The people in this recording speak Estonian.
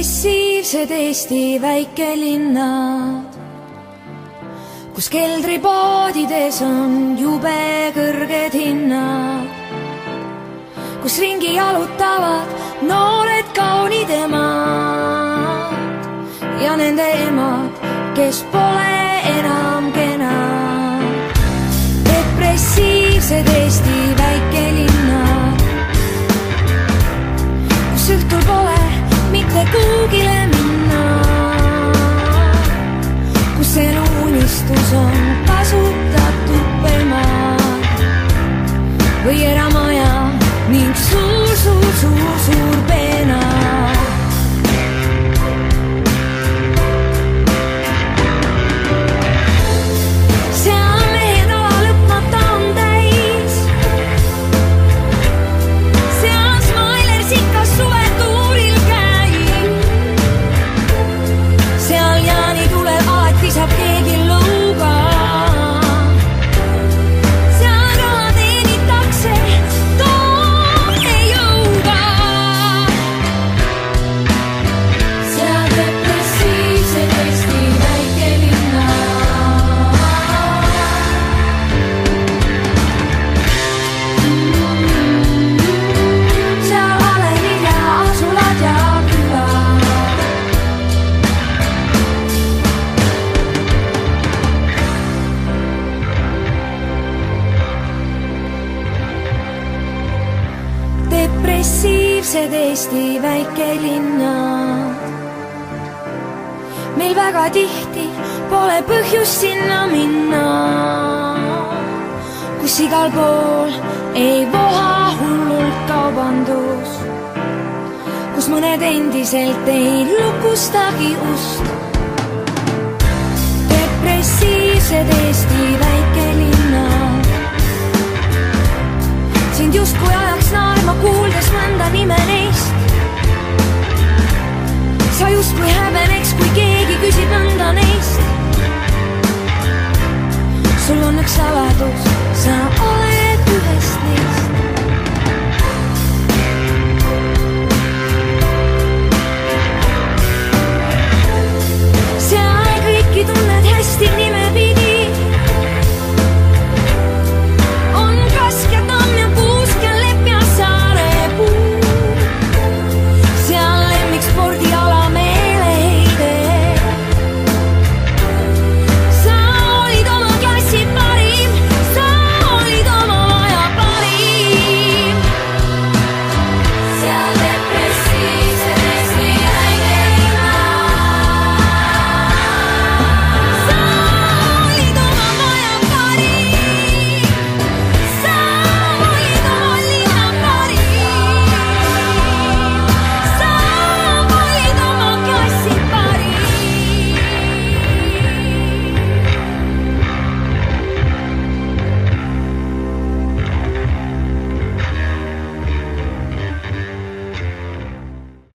depressiivsed Eesti väikelinnad, kus keldripoodides on jube kõrged hinnad, kus ringi jalutavad noored kaunid emad ja nende emad, kes pole enam kenad. Depressiivsed Eesti väikelinnad, kus õhtul pole mitte kuugile minna, kus eluunistus on kasutatud pelmad või eramaja ning suur peena. Seal mehed ala lõpmata on täis, seal Smailers ikka suvetuuril käib, seal jaanitulel alati saab keegi lõuga. Depressiivsed Eesti väikelinnad, meil väga tihti pole põhjust sinna minna, kus igal pool ei voha hullult kaubandus, kus mõned endiselt ei lukustagi ust. Depressiivsed Eesti väikelinnad, sind justkui ajaks naerma kuuldes mõnda nime neist. Sa justkui häbeneks, kui keegi küsib mõnda neist. Sul on üks saladus, sa oled